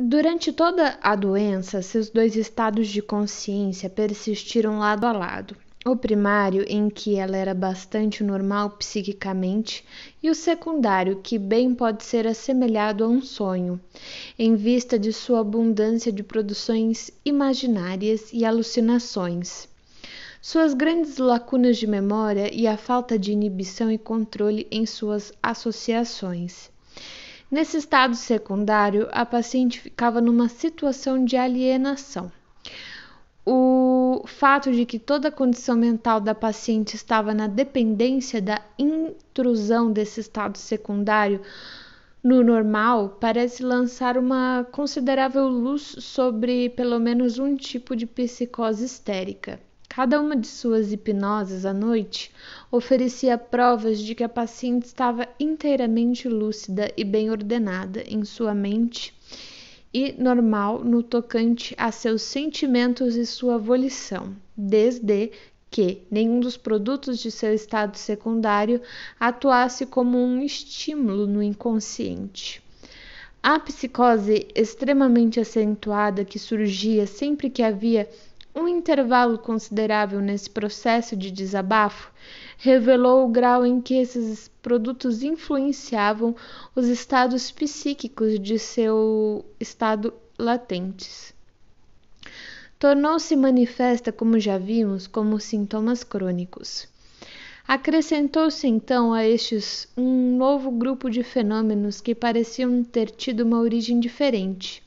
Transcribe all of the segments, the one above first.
Durante toda a doença, seus dois estados de consciência persistiram lado a lado. O primário, em que ela era bastante normal psiquicamente, e o secundário, que bem pode ser assemelhado a um sonho, em vista de sua abundância de produções imaginárias e alucinações. Suas grandes lacunas de memória e a falta de inibição e controle em suas associações. Nesse estado secundário, a paciente ficava numa situação de alienação. O fato de que toda a condição mental da paciente estava na dependência da intrusão desse estado secundário no normal parece lançar uma considerável luz sobre pelo menos um tipo de psicose histérica. Cada uma de suas hipnoses à noite oferecia provas de que a paciente estava inteiramente lúcida e bem ordenada em sua mente e normal no tocante a seus sentimentos e sua volição, desde que nenhum dos produtos de seu estado secundário atuasse como um estímulo no inconsciente. A psicose extremamente acentuada que surgia sempre que havia um intervalo considerável nesse processo de desabafo revelou o grau em que esses produtos influenciavam os estados psíquicos de seu estado latentes. Tornou-se manifesta, como já vimos, como sintomas crônicos. Acrescentou-se então a estes um novo grupo de fenômenos que pareciam ter tido uma origem diferente.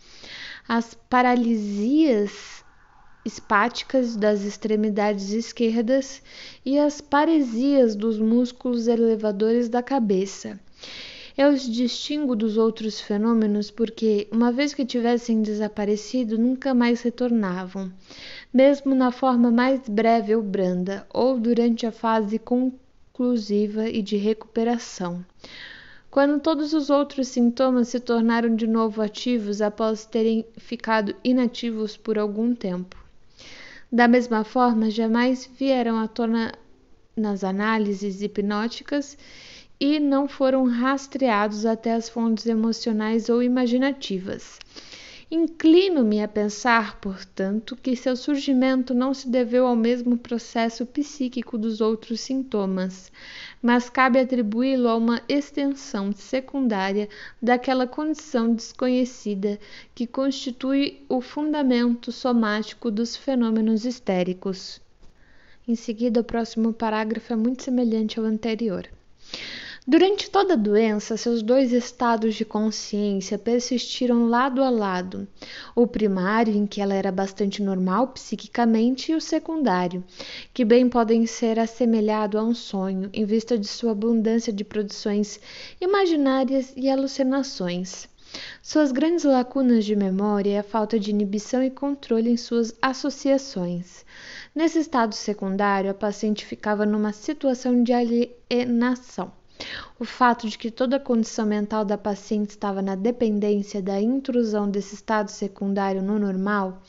As paralisias espáticas das extremidades esquerdas e as paresias dos músculos elevadores da cabeça. Eu os distingo dos outros fenômenos porque, uma vez que tivessem desaparecido, nunca mais retornavam, mesmo na forma mais breve ou branda, ou durante a fase conclusiva e de recuperação. Quando todos os outros sintomas se tornaram de novo ativos após terem ficado inativos por algum tempo. Da mesma forma, jamais vieram à tona nas análises hipnóticas e não foram rastreados até as fontes emocionais ou imaginativas. Inclino-me a pensar, portanto, que seu surgimento não se deveu ao mesmo processo psíquico dos outros sintomas, mas cabe atribuí-lo a uma extensão secundária daquela condição desconhecida que constitui o fundamento somático dos fenômenos histéricos. Em seguida, o próximo parágrafo é muito semelhante ao anterior. Durante toda a doença, seus dois estados de consciência persistiram lado a lado, o primário, em que ela era bastante normal psiquicamente, e o secundário, que bem podem ser assemelhado a um sonho, em vista de sua abundância de produções imaginárias e alucinações. Suas grandes lacunas de memória e a falta de inibição e controle em suas associações. Nesse estado secundário, a paciente ficava numa situação de alienação. O fato de que toda a condição mental da paciente estava na dependência da intrusão desse estado secundário no normal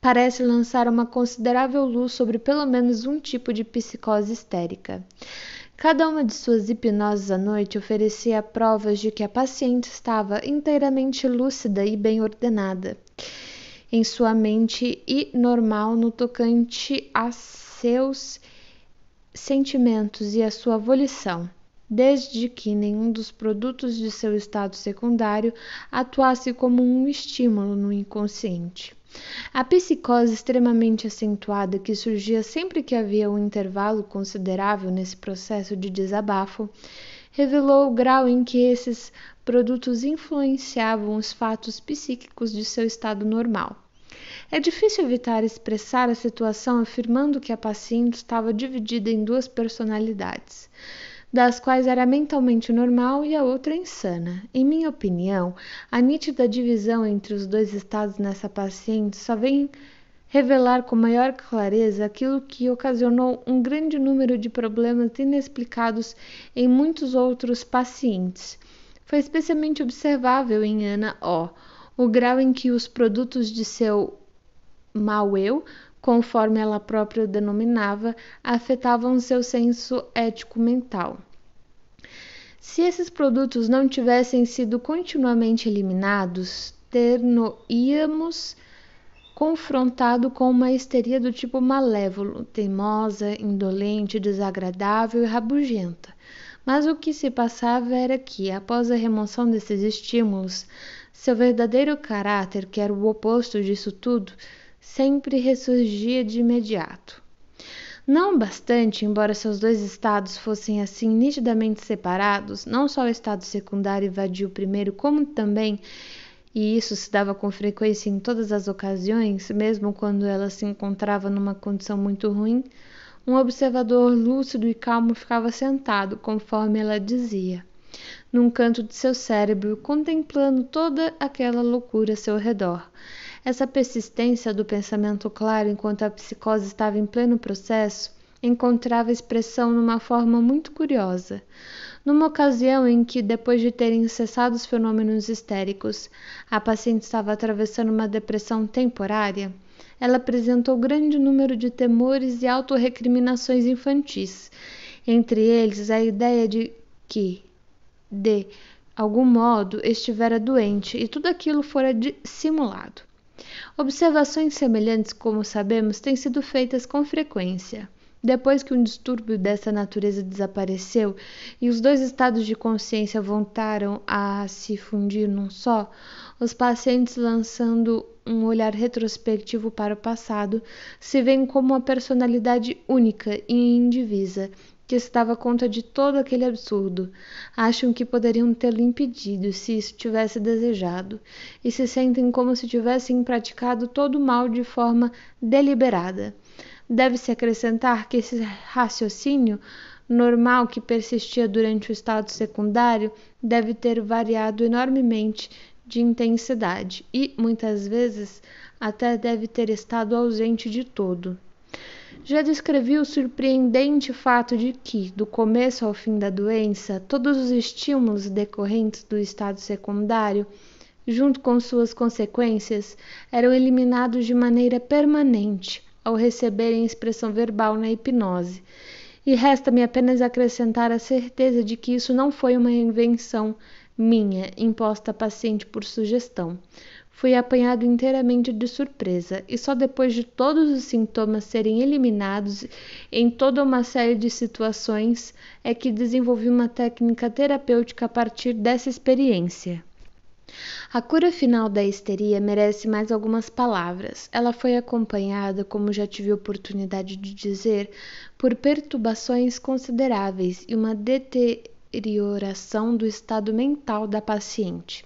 parece lançar uma considerável luz sobre pelo menos um tipo de psicose histérica. Cada uma de suas hipnoses à noite oferecia provas de que a paciente estava inteiramente lúcida e bem ordenada em sua mente e normal no tocante a seus sentimentos e a sua volição, desde que nenhum dos produtos de seu estado secundário atuasse como um estímulo no inconsciente. A psicose extremamente acentuada que surgia sempre que havia um intervalo considerável nesse processo de desabafo revelou o grau em que esses produtos influenciavam os fatos psíquicos de seu estado normal. É difícil evitar expressar a situação afirmando que a paciente estava dividida em duas personalidades, das quais era mentalmente normal e a outra insana. Em minha opinião, a nítida divisão entre os dois estados nessa paciente só vem revelar com maior clareza aquilo que ocasionou um grande número de problemas inexplicados em muitos outros pacientes. Foi especialmente observável em Ana O. o grau em que os produtos de seu mau-eu, conforme ela própria o denominava, afetavam seu senso ético-mental. Se esses produtos não tivessem sido continuamente eliminados, ter-nos-íamos confrontado com uma histeria do tipo malévolo, teimosa, indolente, desagradável e rabugenta. Mas o que se passava era que, após a remoção desses estímulos, seu verdadeiro caráter, que era o oposto disso tudo, sempre ressurgia de imediato. Não bastante, embora seus dois estados fossem assim nitidamente separados, não só o estado secundário invadia o primeiro, como também, e isso se dava com frequência em todas as ocasiões, mesmo quando ela se encontrava numa condição muito ruim, um observador lúcido e calmo ficava sentado, conforme ela dizia, num canto de seu cérebro, contemplando toda aquela loucura a seu redor. Essa persistência do pensamento claro enquanto a psicose estava em pleno processo encontrava expressão numa forma muito curiosa. Numa ocasião em que, depois de terem cessado os fenômenos histéricos, a paciente estava atravessando uma depressão temporária, ela apresentou grande número de temores e autorrecriminações infantis, entre eles a ideia de que, de algum modo, estivera doente e tudo aquilo fora dissimulado. Observações semelhantes, como sabemos, têm sido feitas com frequência. Depois que um distúrbio dessa natureza desapareceu e os dois estados de consciência voltaram a se fundir num só, os pacientes, lançando um olhar retrospectivo para o passado, se veem como uma personalidade única e indivisa, que se dava conta de todo aquele absurdo. Acham que poderiam tê-lo impedido se isso tivesse desejado, e se sentem como se tivessem praticado todo o mal de forma deliberada. Deve-se acrescentar que esse raciocínio normal que persistia durante o estado secundário deve ter variado enormemente de intensidade e, muitas vezes, até deve ter estado ausente de todo. Já descrevi o surpreendente fato de que, do começo ao fim da doença, todos os estímulos decorrentes do estado secundário, junto com suas consequências, eram eliminados de maneira permanente ao receberem expressão verbal na hipnose. E resta-me apenas acrescentar a certeza de que isso não foi uma invenção minha, imposta à paciente por sugestão. Fui apanhado inteiramente de surpresa, e só depois de todos os sintomas serem eliminados em toda uma série de situações é que desenvolvi uma técnica terapêutica a partir dessa experiência. A cura final da histeria merece mais algumas palavras. Ela foi acompanhada, como já tive oportunidade de dizer, por perturbações consideráveis e uma deterioração do estado mental da paciente.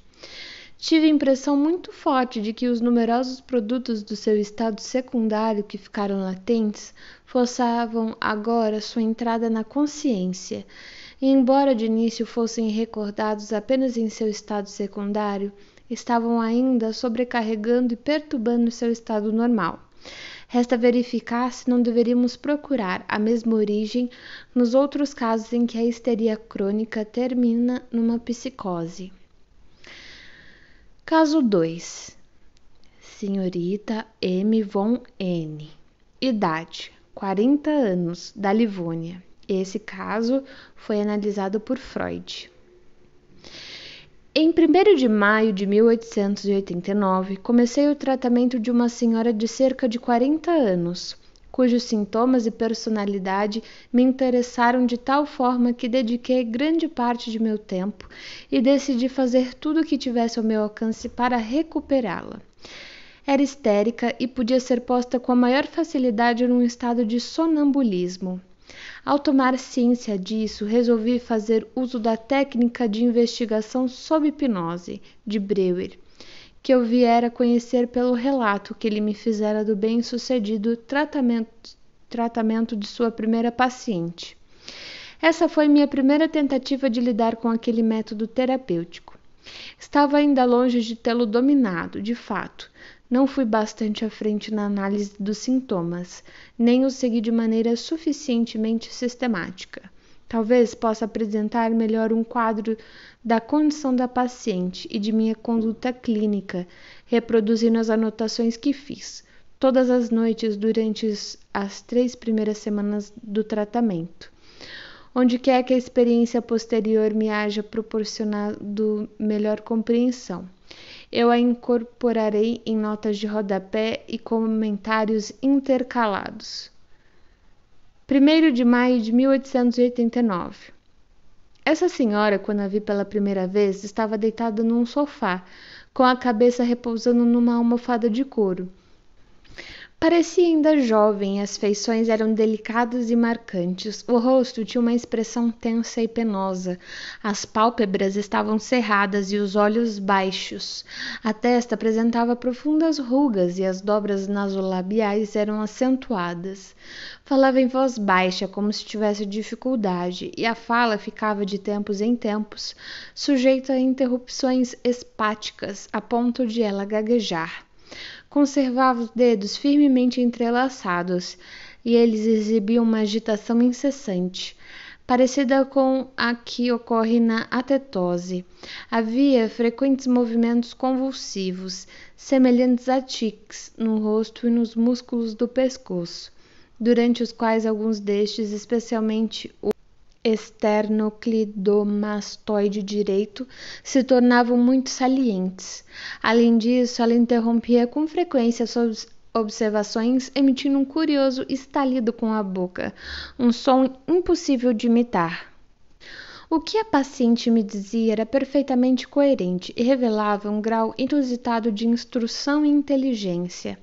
Tive a impressão muito forte de que os numerosos produtos do seu estado secundário que ficaram latentes forçavam agora sua entrada na consciência, e embora de início fossem recordados apenas em seu estado secundário, estavam ainda sobrecarregando e perturbando seu estado normal. Resta verificar se não deveríamos procurar a mesma origem nos outros casos em que a histeria crônica termina numa psicose. Caso 2. Senhorita M. von N. Idade: 40 anos, da Livônia. Esse caso foi analisado por Freud. Em 1º de maio de 1889, comecei o tratamento de uma senhora de cerca de 40 anos, cujos sintomas e personalidade me interessaram de tal forma que dediquei grande parte de meu tempo e decidi fazer tudo o que tivesse ao meu alcance para recuperá-la. Era histérica e podia ser posta com a maior facilidade num estado de sonambulismo. Ao tomar ciência disso, resolvi fazer uso da técnica de investigação sob hipnose de Breuer, que eu viera conhecer pelo relato que ele me fizera do bem-sucedido tratamento de sua primeira paciente. Essa foi minha primeira tentativa de lidar com aquele método terapêutico. Estava ainda longe de tê-lo dominado, de fato. Não fui bastante à frente na análise dos sintomas, nem os segui de maneira suficientemente sistemática. Talvez possa apresentar melhor um quadro da condição da paciente e de minha conduta clínica, reproduzindo as anotações que fiz todas as noites durante as 3 primeiras semanas do tratamento. Onde quer que a experiência posterior me haja proporcionado melhor compreensão. Eu a incorporarei em notas de rodapé e comentários intercalados. 1º de maio de 1889. Essa senhora, quando a vi pela primeira vez, estava deitada num sofá, com a cabeça repousando numa almofada de couro. Parecia ainda jovem e as feições eram delicadas e marcantes. O rosto tinha uma expressão tensa e penosa. As pálpebras estavam cerradas e os olhos baixos. A testa apresentava profundas rugas e as dobras nasolabiais eram acentuadas. Falava em voz baixa, como se tivesse dificuldade, e a fala ficava de tempos em tempos sujeita a interrupções espáticas, a ponto de ela gaguejar. Conservava os dedos firmemente entrelaçados, e eles exibiam uma agitação incessante, parecida com a que ocorre na atetose. Havia frequentes movimentos convulsivos, semelhantes a tiques, no rosto e nos músculos do pescoço, durante os quais alguns destes, especialmente o esternocleidomastoide direito, se tornavam muito salientes. Além disso, ela interrompia com frequência suas observações, emitindo um curioso estalido com a boca, um som impossível de imitar. O que a paciente me dizia era perfeitamente coerente e revelava um grau inusitado de instrução e inteligência.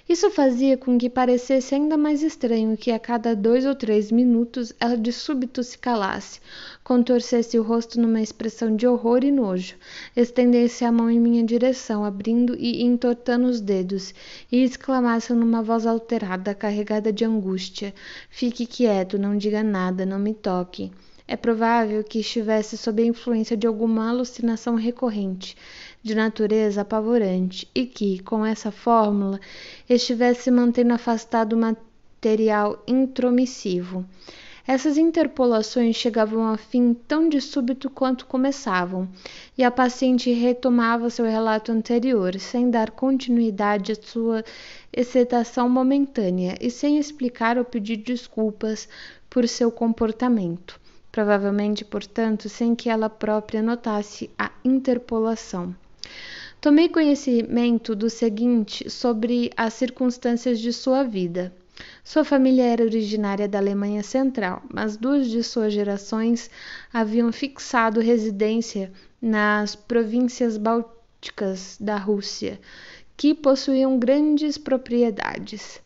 Isso fazia com que parecesse ainda mais estranho que a cada 2 ou 3 minutos ela de súbito se calasse, contorcesse o rosto numa expressão de horror e nojo, estendesse a mão em minha direção, abrindo e entortando os dedos, e exclamasse numa voz alterada, carregada de angústia: "Fique quieto, não diga nada, não me toque." É provável que estivesse sob a influência de alguma alucinação recorrente, de natureza apavorante, e que, com essa fórmula, estivesse mantendo afastado o material intromissivo. Essas interpolações chegavam a fim tão de súbito quanto começavam, e a paciente retomava seu relato anterior, sem dar continuidade à sua excitação momentânea e sem explicar ou pedir desculpas por seu comportamento. Provavelmente, portanto, sem que ela própria notasse a interpolação. Tomei conhecimento do seguinte sobre as circunstâncias de sua vida. Sua família era originária da Alemanha Central, mas 2 de suas gerações haviam fixado residência nas províncias bálticas da Rússia, que possuíam grandes propriedades.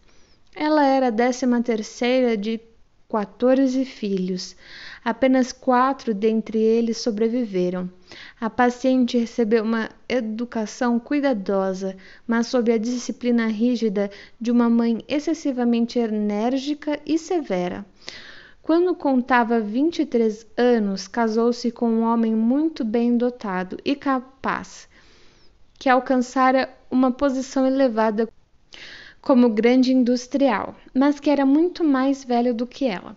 Ela era a 13ª de 14 filhos. Apenas 4 dentre eles sobreviveram. A paciente recebeu uma educação cuidadosa, mas sob a disciplina rígida de uma mãe excessivamente enérgica e severa. Quando contava 23 anos, casou-se com um homem muito bem dotado e capaz, que alcançara uma posição elevada como grande industrial, mas que era muito mais velho do que ela.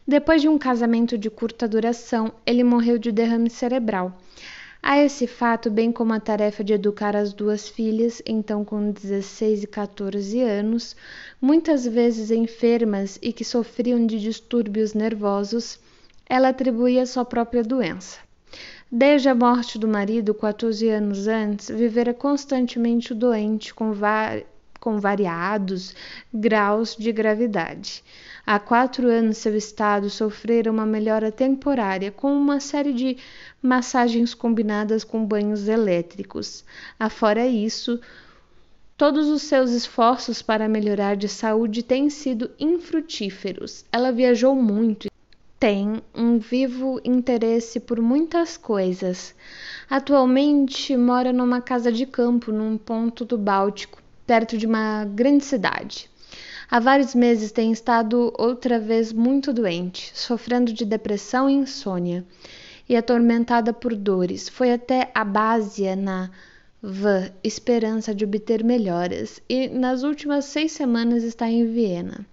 Depois de um casamento de curta duração, ele morreu de derrame cerebral. A esse fato, bem como a tarefa de educar as 2 filhas, então com 16 e 14 anos, muitas vezes enfermas e que sofriam de distúrbios nervosos, ela atribuía a sua própria doença. Desde a morte do marido, 14 anos antes, vivera constantemente doente com variados graus de gravidade. Há 4 anos seu estado sofrera uma melhora temporária com uma série de massagens combinadas com banhos elétricos. Afora isso, todos os seus esforços para melhorar de saúde têm sido infrutíferos. Ela viajou muito, tem um vivo interesse por muitas coisas. Atualmente mora numa casa de campo num ponto do Báltico, perto de uma grande cidade. Há vários meses tem estado outra vez muito doente, sofrendo de depressão e insônia, e atormentada por dores. Foi até a Básia, na vã esperança de obter melhoras, e nas últimas 6 semanas está em Viena.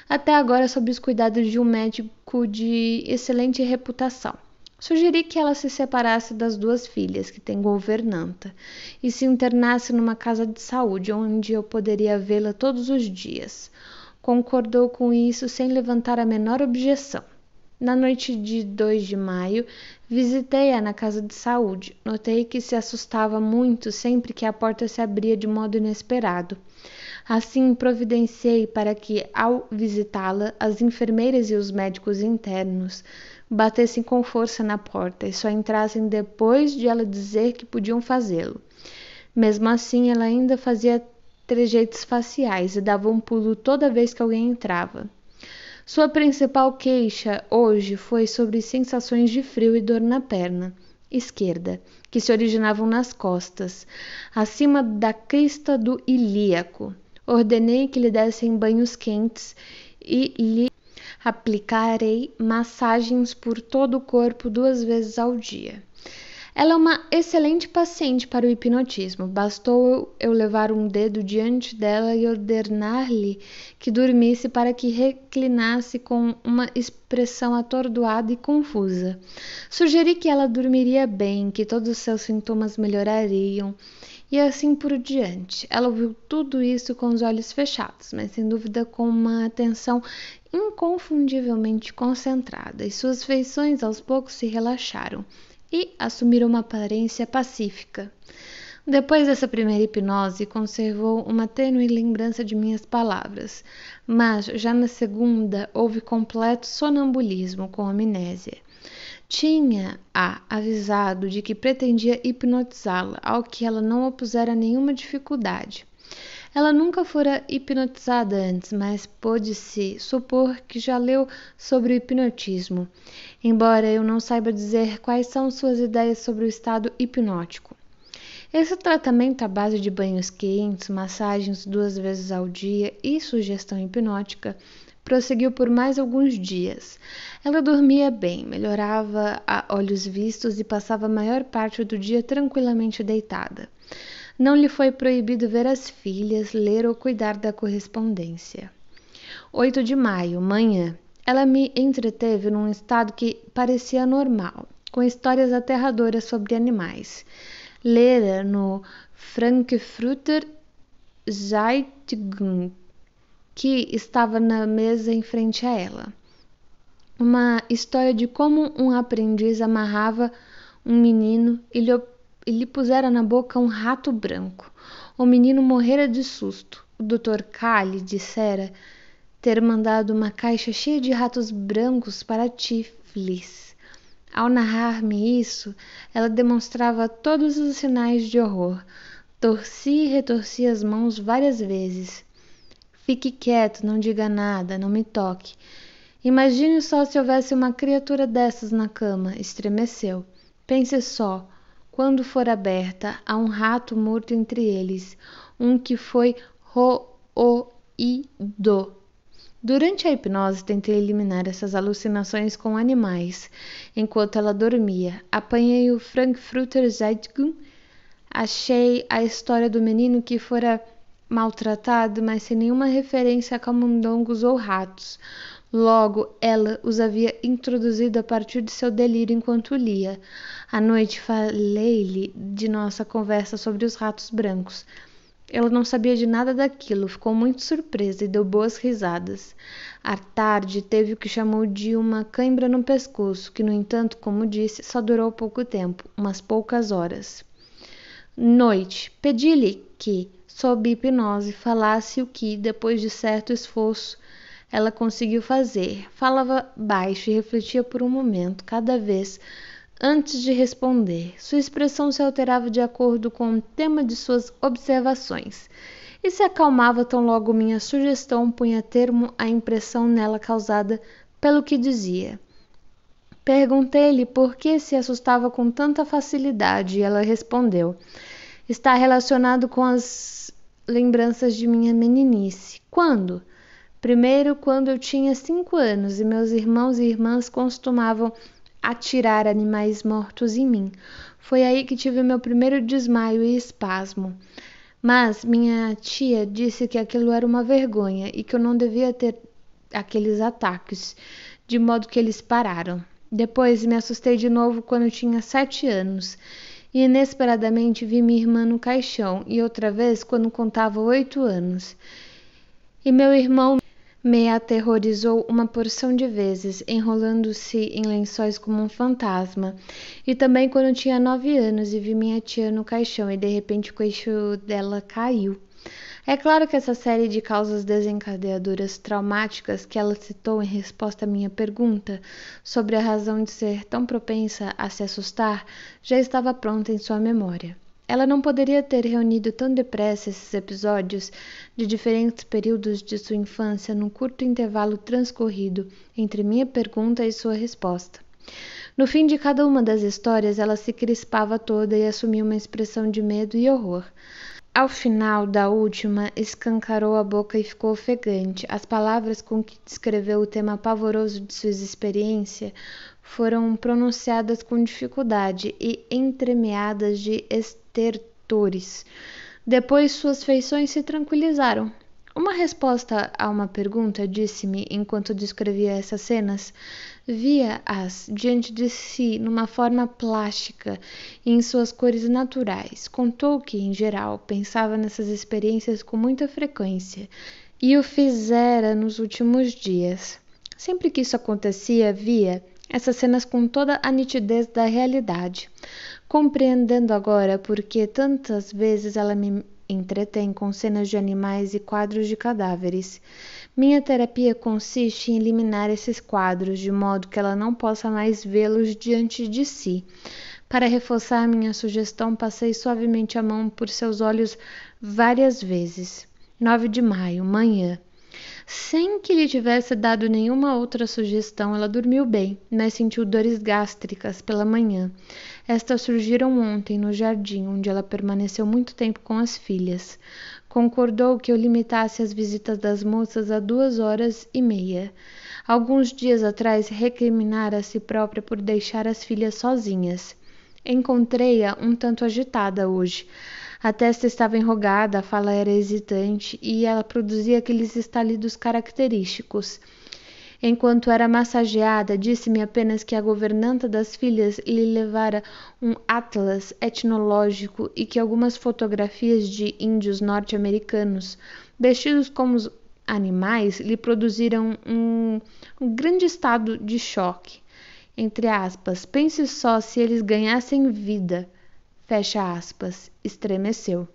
Até agora sob os cuidados de um médico de excelente reputação. Sugeri que ela se separasse das 2 filhas, que tem governanta, e se internasse numa casa de saúde, onde eu poderia vê-la todos os dias. Concordou com isso sem levantar a menor objeção. Na noite de 2 de maio, visitei-a na casa de saúde. Notei que se assustava muito sempre que a porta se abria de modo inesperado. Assim, providenciei para que, ao visitá-la, as enfermeiras e os médicos internos batessem com força na porta e só entrassem depois de ela dizer que podiam fazê-lo. Mesmo assim, ela ainda fazia trejeitos faciais e dava um pulo toda vez que alguém entrava. Sua principal queixa hoje foi sobre sensações de frio e dor na perna esquerda, que se originavam nas costas, acima da crista do ilíaco. Ordenei que lhe dessem banhos quentes e lhe aplicarei massagens por todo o corpo 2 vezes ao dia. Ela é uma excelente paciente para o hipnotismo. Bastou eu levar um dedo diante dela e ordenar-lhe que dormisse para que reclinasse com uma expressão atordoada e confusa. Sugeri que ela dormiria bem, que todos os seus sintomas melhorariam e assim por diante. Ela ouviu tudo isso com os olhos fechados, mas sem dúvida com uma atenção inconfundivelmente concentrada, e suas feições aos poucos se relaxaram e assumiram uma aparência pacífica. Depois dessa primeira hipnose, conservou uma tênue lembrança de minhas palavras, mas já na segunda houve completo sonambulismo com amnésia. Tinha-a avisado de que pretendia hipnotizá-la, ao que ela não opusera nenhuma dificuldade. Ela nunca fora hipnotizada antes, mas pôde-se supor que já leu sobre o hipnotismo, embora eu não saiba dizer quais são suas ideias sobre o estado hipnótico. Esse tratamento à base de banhos quentes, massagens 2 vezes ao dia e sugestão hipnótica prosseguiu por mais alguns dias. Ela dormia bem, melhorava a olhos vistos e passava a maior parte do dia tranquilamente deitada. Não lhe foi proibido ver as filhas, ler ou cuidar da correspondência. 8 de maio, manhã. Ela me entreteve num estado que parecia normal, com histórias aterradoras sobre animais. Lera no Frankfurter Zeitung, que estava na mesa em frente a ela. Uma história de como um aprendiz amarrava um menino e lhe pusera na boca um rato branco. O menino morrera de susto. O Dr. K. lhe dissera ter mandado uma caixa cheia de ratos brancos para Tiflis. Ao narrar-me isso, ela demonstrava todos os sinais de horror. Torcia e retorcia as mãos várias vezes. Fique quieto, não diga nada, não me toque. Imagine só se houvesse uma criatura dessas na cama. Estremeceu. Pense só. Quando for aberta, há um rato morto entre eles, um que foi roído. Durante a hipnose, tentei eliminar essas alucinações com animais. Enquanto ela dormia, apanhei o Frankfurter Zeitung, achei a história do menino que fora maltratado, mas sem nenhuma referência a camundongos ou ratos. Logo, ela os havia introduzido a partir de seu delírio enquanto lia. À noite falei-lhe de nossa conversa sobre os ratos brancos. Ela não sabia de nada daquilo, ficou muito surpresa e deu boas risadas. À tarde, teve o que chamou de uma cãibra no pescoço, que, no entanto, como disse, só durou pouco tempo, umas poucas horas. Noite, pedi-lhe que, sob hipnose, falasse o que, depois de certo esforço, ela conseguiu fazer. Falava baixo e refletia por um momento, cada vez, antes de responder. Sua expressão se alterava de acordo com o tema de suas observações e se acalmava tão logo minha sugestão punha termo à impressão nela causada pelo que dizia. Perguntei-lhe por que se assustava com tanta facilidade e ela respondeu: está relacionado com as lembranças de minha meninice. Quando? Primeiro, quando eu tinha 5 anos e meus irmãos e irmãs costumavam atirar animais mortos em mim. Foi aí que tive meu primeiro desmaio e espasmo. Mas minha tia disse que aquilo era uma vergonha e que eu não devia ter aqueles ataques, de modo que eles pararam. Depois me assustei de novo quando eu tinha 7 anos e inesperadamente vi minha irmã no caixão e outra vez quando contava 8 anos. E meu irmão Me aterrorizou uma porção de vezes, enrolando-se em lençóis como um fantasma. E também quando tinha 9 anos e vi minha tia no caixão e de repente o queixo dela caiu. É claro que essa série de causas desencadeadoras traumáticas que ela citou em resposta à minha pergunta sobre a razão de ser tão propensa a se assustar já estava pronta em sua memória. Ela não poderia ter reunido tão depressa esses episódios de diferentes períodos de sua infância num curto intervalo transcorrido entre minha pergunta e sua resposta. No fim de cada uma das histórias, ela se crispava toda e assumia uma expressão de medo e horror. Ao final da última, escancarou a boca e ficou ofegante. As palavras com que descreveu o tema pavoroso de sua experiência foram pronunciadas com dificuldade e entremeadas de estertores. Depois suas feições se tranquilizaram. Uma resposta a uma pergunta, disse-me enquanto descrevia essas cenas, via-as diante de si numa forma plástica e em suas cores naturais. Contou que, em geral, pensava nessas experiências com muita frequência e o fizera nos últimos dias. Sempre que isso acontecia, via essas cenas com toda a nitidez da realidade, compreendendo agora por que tantas vezes ela me entretém com cenas de animais e quadros de cadáveres. Minha terapia consiste em eliminar esses quadros, de modo que ela não possa mais vê-los diante de si. Para reforçar minha sugestão, passei suavemente a mão por seus olhos várias vezes. 9 de maio, manhã. Sem que lhe tivesse dado nenhuma outra sugestão, ela dormiu bem, mas sentiu dores gástricas pela manhã. Estas surgiram ontem no jardim, onde ela permaneceu muito tempo com as filhas. Concordou que eu limitasse as visitas das moças a 2 horas e meia. Alguns dias atrás, recriminara a si própria por deixar as filhas sozinhas. Encontrei-a um tanto agitada hoje. A testa estava enrugada, a fala era hesitante e ela produzia aqueles estalidos característicos. Enquanto era massageada, disse-me apenas que a governanta das filhas lhe levara um atlas etnológico e que algumas fotografias de índios norte-americanos, vestidos como animais, lhe produziram um grande estado de choque. Entre aspas, pense só se eles ganhassem vida. Fecha aspas, estremeceu.